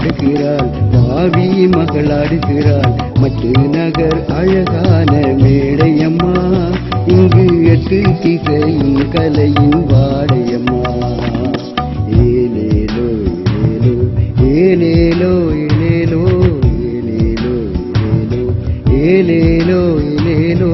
பாடுகிறாள் பாவி மகளாடுகிறாள் மட்டு நகர் அழகான மேடையம்மா இங்கு 8 திசையும் கலையின் வாடையம்மா ஏலேலோ ஏலேலோ ஏலேலோ ஏலேலோ ஏலேலோ ஏலேலோ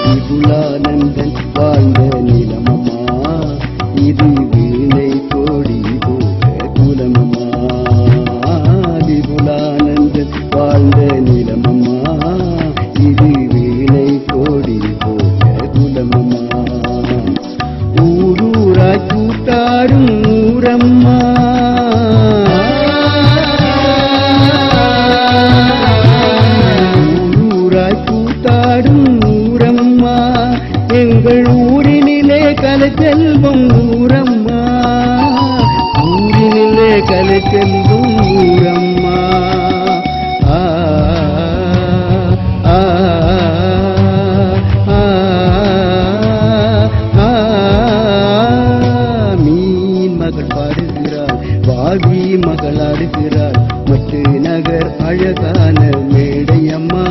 விபுலானந்தன் வாழ்ந்த நிலமம்மா இது வீணை கோடி போட்ட குலமம்மா விபுலானந்தன் வாழ்ந்த நிலமம்மா இது வீணை கோடி போட்ட குலமம்மா ஊரூராய் கூத்தாடும் ஊரம்மா ஊரூராய் கூத்தாடும் ஊரம்மா எங்கள் ஊரினிலே கலைச்செல்வம் ஊரம்மா ஊரினிலே கலைச்செல்வம் ஊரம்மா ஆ ஆ ஆ ஆ மீன் மகள் பாடுகிறாள் வாவி மகளாடுகிறாள் மட்டு நகர் அழகான மேடையம்மா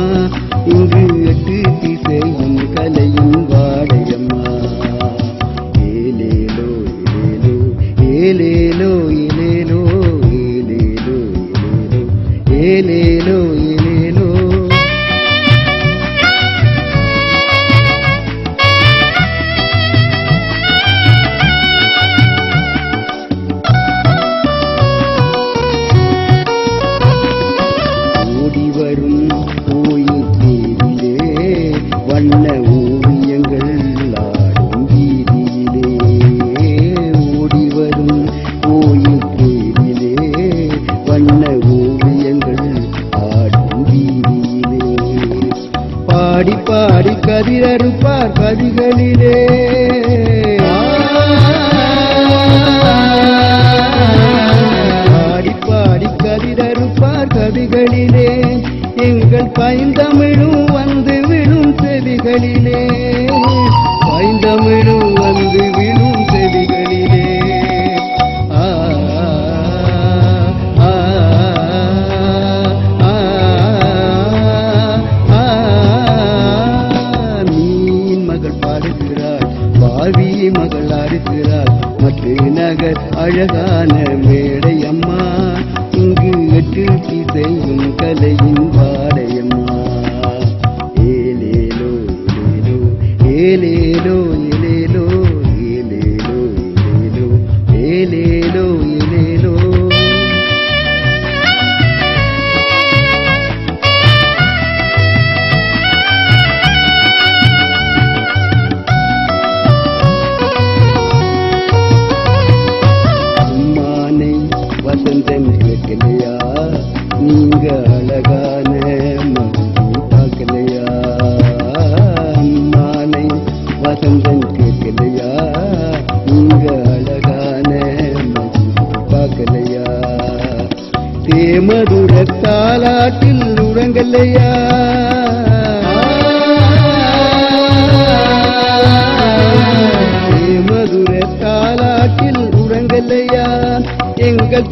இங்கு 8 திசையும் கலையும் வாடையம்மா ஏலேலோ ஏலேலோ ஏலேலோ ஏலேலோ ஏலேலோ ஏலேலோ ஓடி வரும் கோயில் தேரிலே வண்ண ஓவியங்கள் ஆடும் வீதியிலே ஓடி வரும் கோயில் தேரிலே வண்ண ஓவியங்கள் ஆடும் வீதியிலே பாடி பாடி கதிரறுப்பார் கதிகளிலே பாடி பாடி கதிரறுப்பார் கதிகளிலே எங்கள் பைந்தமிழும் வந்து விழும் செவிகளிலே பைந்தமிழும் வந்து விழும் செவிகளிலே ஆ ஆ ஆ ஆ மீன் மகள் பாடுகிறாள் பாவி மகள் ஆடுகிறாள் மற்ற நகர் அழகான மேடையம்மா இங்கு 8 திசையும் கலையின் வாடையம்மா ஏலேலோ ஏலேலோ ஏலேலோ ஏலேலோ ஏலேலோ ஏலேலோ அம்மானை வசந்தம் கேட்கலையா நீங்க அழகான மகன் பார்க்கலையா அம்மானை வசந்தம் கேட்கலையா நீங்க அழகான மகன் பார்க்கலையா தேமதுர தாலாட்டில் உறங்கலையா தேமதுர தாலாட்டில் உறங்கலையா எங்கள்